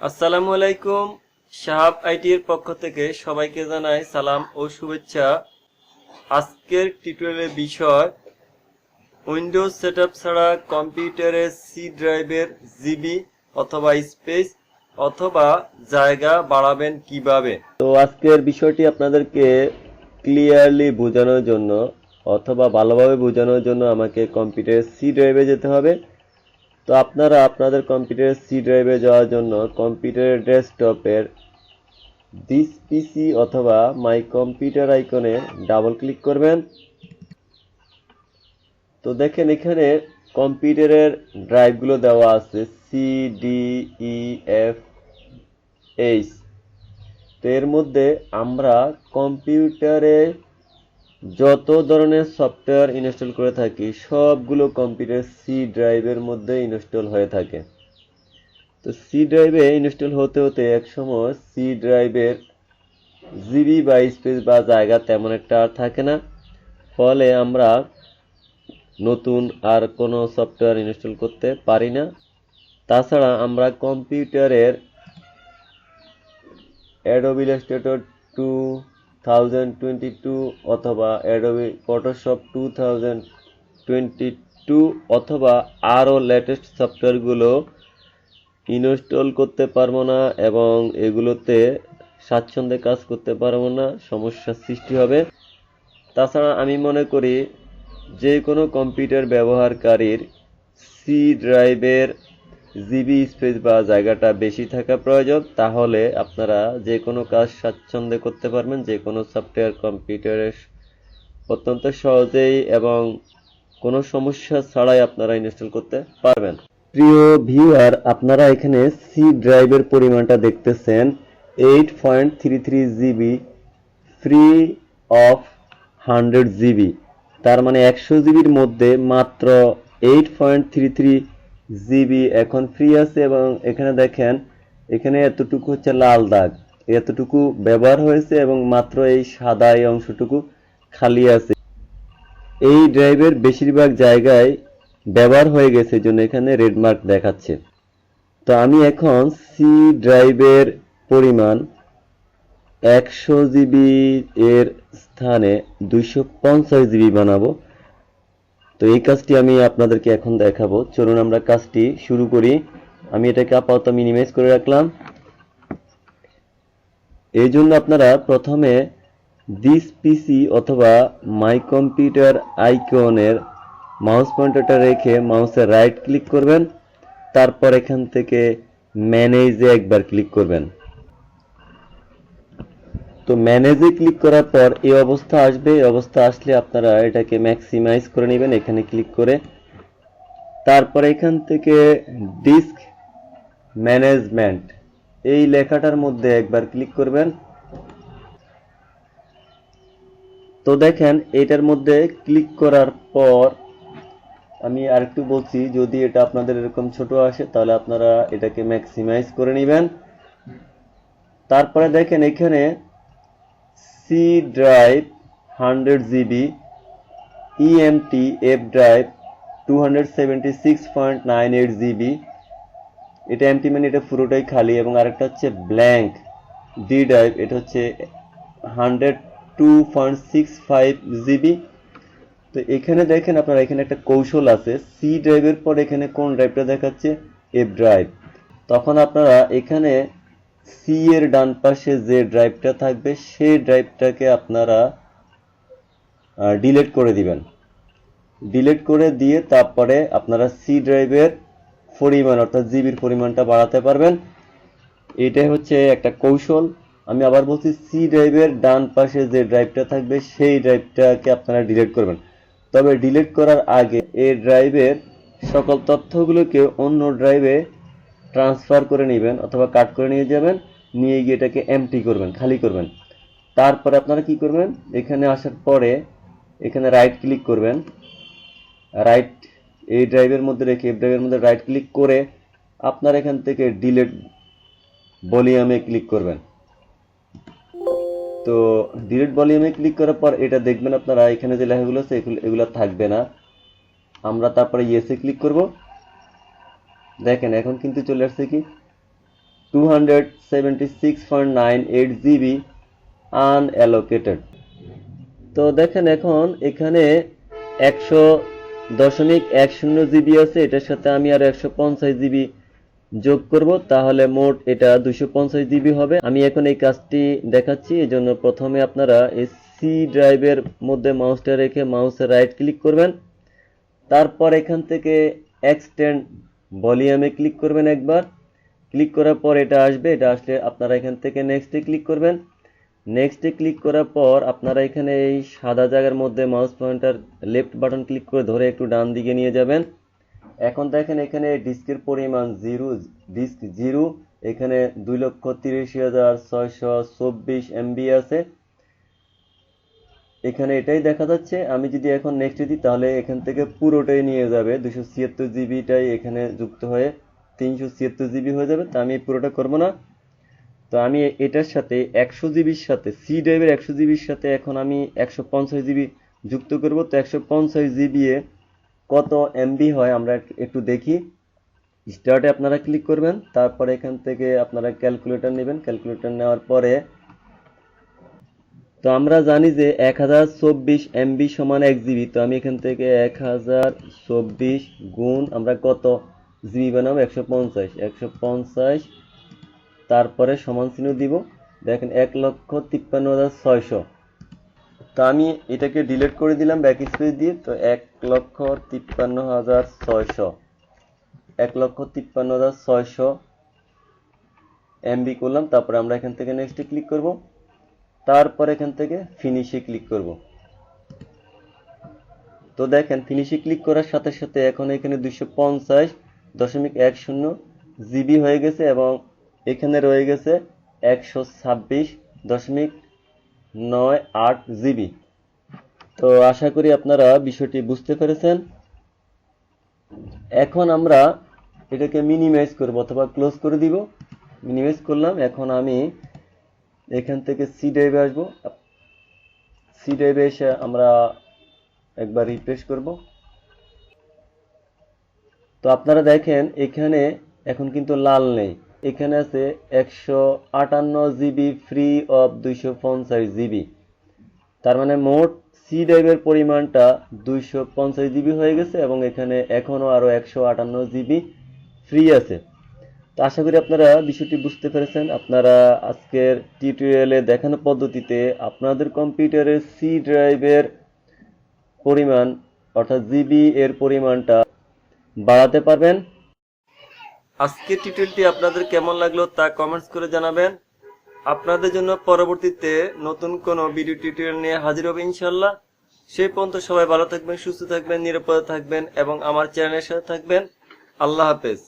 আসসালামু আলাইকুম। সাহাব আইটির পক্ষ থেকে সবাইকে জানাই সালাম ও শুভেচ্ছা। আজকের টিউটোরিয়ালের বিষয় উইন্ডোজ সেটআপ ছাড়া কম্পিউটারে সি ড্রাইভের জিবি অথবা স্পেস অথবা জায়গা বাড়াবেন কিভাবে। তো আজকের বিষয়টি আপনাদেরকে ক্লিয়ারলি বোঝানোর জন্য অথবা ভালোভাবে বোঝানোর জন্য আমাকে কম্পিউটারের সি ড্রাইভে যেতে হবে। তো আপনারা আপনাদের কম্পিউটারের সি ড্রাইভে যাওয়ার জন্য কম্পিউটারের ডেস্কটপের দিস পিসি অথবা মাই কম্পিউটার আইকনে ডাবল ক্লিক করবেন। তো দেখেন এখানে কম্পিউটারের ড্রাইভগুলো দেওয়া আছে C D E F H. তো এর মধ্যে আমরা কম্পিউটারে যত ধরনের সফটওয়্যার ইনস্টল করে থাকি সবগুলো কম্পিউটার সি ড্রাইভের মধ্যে ইনস্টল হয়ে থাকে। তো সি ড্রাইভে ইনস্টল হতে হতে এক সময় সি ড্রাইভের জিবি বা স্পেস বা জায়গা তেমন একটা আর থাকে না, ফলে আমরা নতুন আর কোনো সফটওয়্যার ইনস্টল করতে পারি না। তাছাড়া আমরা কম্পিউটারের অ্যাডোবি ইলাস্ট্রেটর 2022 অথবা অ্যাডোবি ফটোশপ 2022 অথবা আরও লেটেস্ট সফটওয়্যারগুলো ইনস্টল করতে পারবো না এবং এগুলোতে স্বাচ্ছন্দ্যে কাজ করতে পারবো না, সমস্যার সৃষ্টি হবে। তাছাড়া আমি মনে করি যে কোনো কম্পিউটার ব্যবহারকারীর সি ড্রাইভের জিবি স্পেস বা জায়গাটা বেশি থাকা প্রয়োজন, তাহলে আপনারা যে কোনো কাজ স্বাচ্ছন্দ্যে করতে পারবেন, যে কোনো সফটওয়্যার কম্পিউটারে অত্যন্ত সহজেই এবং কোনো সমস্যা ছাড়াই আপনারা ইনস্টল করতে পারবেন। প্রিয় ভিউয়ার, আপনারা এখানে সি ড্রাইভের পরিমাণটা দেখতেছেন 8.33 জিবি ফ্রি অফ 100 জিবি। তার মানে 100 জিবির মধ্যে মাত্র 8.33 জিবি এখন ফ্রি আছে। এবং এখানে দেখেন এখানে এতটুকু হচ্ছে লাল দাগ, এতটুকু ব্যবহার হয়েছে এবং মাত্র এই সাদা এই অংশটুকু খালি আছে। এই ড্রাইভের বেশিরভাগ জায়গায় ব্যবহার হয়ে গেছে, জন্য এখানে রেড মার্ক দেখাচ্ছে। তো আমি এখন সি ড্রাইভের পরিমাণ 100 জিবি এর স্থানে 250 জিবি বানাবো। তো এই কাজটি আমি আপনাদেরকে এখন দেখাবো। চলুন আমরা কাজটি শুরু করি। আমি এটাকে আপাতত মিনিমাইজ করে রাখলাম। এই জন্য আপনারা প্রথমে দিস পিসি অথবা মাই কম্পিউটার আইকনের মাউস পয়েন্টারটা রেখে মাউসের রাইট ক্লিক করবেন, তারপর এখান থেকে ম্যানেজে একবার ক্লিক করবেন। তো ম্যানেজে ক্লিক করার পর এই অবস্থা আসবে। এই অবস্থা আসলে আপনারা এটাকে ম্যাক্সিমাইজ করে নেবেন এখানে ক্লিক করে। তারপর এখান থেকে ডিস্ক ম্যানেজমেন্ট এই লেখাটার মধ্যে একবার ক্লিক করবেন। তো দেখেন এটার মধ্যে ক্লিক করার পর আমি আরেকটু বলছি, যদি এটা আপনাদের এরকম ছোট আসে তাহলে আপনারা এটাকে ম্যাক্সিমাইজ করে নেবেন। তারপরে দেখেন এখানে C drive 100 GB, empty F drive 276.98 GB. এটা এমটি মানে এটা পুরোটাই খালি, এবং আরেকটা হচ্ছে ব্ল্যাঙ্ক ডি ড্রাইভ, এটা হচ্ছে 102.65 জিবি। তো এখানে দেখেন আপনারা এখানে একটা কৌশল আছে, সি ড্রাইভের পর এখানে কোন ড্রাইভটা দেখাচ্ছে, এফ ড্রাইভ। তখন আপনারা এখানে সি এর ডান পাশে যে ড্রাইভটা থাকবে সেই ড্রাইভটাকে আপনারা ডিলিট করে দিবেন। ডিলিট করে দিয়ে তারপরে আপনারা সি ড্রাইভের পরিমাণ অর্থাৎ জিবির পরিমাণটা বাড়াতে পারবেন। এটাই হচ্ছে একটা কৌশল। আমি আবার বলছি, সি ড্রাইভের ডান পাশে যে ড্রাইভটা থাকবে সেই ড্রাইভটাকে আপনারা ডিলিট করবেন। তবে ডিলিট করার আগে এই ড্রাইভের সকল তথ্যগুলোকে অন্য ড্রাইভে ট্রান্সফার করে নেবেন অথবা কাট করে নিয়ে যাবেন, নিয়ে গিয়ে এটাকে এমটি করবেন, খালি করবেন। তারপরে আপনারা কি করবেন, এখানে আসার পরে এখানে রাইট ক্লিক করবেন। রাইট এই ড্রাইভের মধ্যে রেখে এই ড্রাইভের মধ্যে রাইট ক্লিক করে আপনার এখান থেকে ডিলিট ভলিউমে ক্লিক করবেন। তো ডিলিট ভলিউমে ক্লিক করার পর এটা দেখবেন আপনারা এখানে যে লেখাগুলো আছে এগুলো থাকবে না। আমরা তারপরে ইয়েসে ক্লিক করব। দেখেন এখন কিন্তু চলে আসছে কি 276.98 জিবি আনঅ্যালোকেটেড। তো দেখেন এখন এখানে 100.10 জিবি আছে, এটার সাথে আমি আর 150 জিবি যোগ করব, তাহলে মোট এটা 250 জিবি হবে। আমি এখন এই কাজটি দেখাচ্ছি, এই জন্য প্রথমে আপনারা এই সি ড্রাইভের মধ্যে মাউসটা রেখে মাউসে রাইট ক্লিক করবেন, তারপর এখান থেকে এক্সটেন্ড ভলিউমে ক্লিক করবেন একবার। ক্লিক করার পর এটা আসবে, এটা আসলে আপনারা এখান থেকে নেক্সটে ক্লিক করবেন। নেক্সটে ক্লিক করার পর আপনারা এখানে এই সাদা জায়গার মধ্যে mouse pointer left button click করে ধরে একটু ডান দিকে নিয়ে যাবেন। এখন দেখেন এখানে ডিস্কের পরিমাণ ডিস্ক 0, এখানে 2,30,624 এমবি আছে, এখানে এটাই দেখা যাচ্ছে। আমি যদি এখন নেক্সট দিই তাহলে এখান থেকে পুরোটাই নিয়ে যাবে, 276 জিবিটাই এখানে যুক্ত হয়ে 376 জিবি হয়ে যাবে। তা আমি পুরোটা করব না, তো আমি এটার সাথে 100 জিবির সাথে সি ড্রাইভের 100 জিবির সাথে এখন আমি 150 জিবি যুক্ত করব। তো 150 জিবি এ কত এমবি হয় আমরা একটু দেখি। স্টার্টে আপনারা ক্লিক করবেন, তারপরে এখান থেকে আপনারা ক্যালকুলেটর নেবেন। ক্যালকুলেটর নেওয়ার পরে তো আমরা জানি যে 1024 এমবি সমান 1 জিবি। তো আমি এখান থেকে 1024 গুণ আমরা কত জিবি বানাবো, 150 তারপরে সমান চিহ্ন দিব। দেখেন 1,53,600। তো আমি এটাকে ডিলিট করে দিলাম ব্যাক স্পেস দিয়ে। তো 1,53,600 1,53,600 এমবি করলাম। তারপরে আমরা এখান থেকে নেক্সটে ক্লিক করব, তারপর এখান থেকে ফিনিশে ক্লিক করব। তো দেখেন ফিনিশে ক্লিক করার সাথে সাথে এখন এখানে 250.10 জিবি হয়ে গেছে এবং এখানে রয়ে গেছে 126.98 জিবি। তো আশা করি আপনারা বিষয়টি বুঝতে পেরেছেন। এখন আমরা এটাকে মিনিমাইজ করব অথবা ক্লোজ করে দিব। মিনিমাইজ করলাম। এখন আমি এখান থেকে সি ড্রাইভে আসবো। সি ড্রাইভে এসে আমরা একবার রিফ্রেশ করব। তো আপনারা দেখেন এখানে এখন কিন্তু লাল নেই, এখানে আছে 158 জিবি ফ্রি অফ 250 জিবি। তার মানে মোট সি ড্রাইভের পরিমাণটা 250 জিবি হয়ে গেছে এবং এখানে এখনো আরো 158 জিবি ফ্রি আছে। তো আশা করি আপনারা বিষয়টি বুঝতে পেরেছেন। আপনারা আজকের টিউটোরিয়ালে দেখানো পদ্ধতিতে আপনাদের কম্পিউটারের সি ড্রাইভের পরিমাণ অর্থাৎ জিবি এর পরিমাণটা বাড়াতে পারবেন। আজকের টিউটোরিয়ালটি আপনাদের কেমন লাগলো তা কমেন্টস করে জানাবেন। আপনাদের জন্য পরবর্তীতে নতুন কোনো ভিডিও টিউটোরিয়াল নিয়ে হাজির হবে ইনশাআল্লাহ। সেই পর্যন্ত সবাই ভালো থাকবেন, সুস্থ থাকবেন, নিরাপদে থাকবেন এবং আমার চ্যানেলের সাথে থাকবেন। আল্লাহ হাফেজ।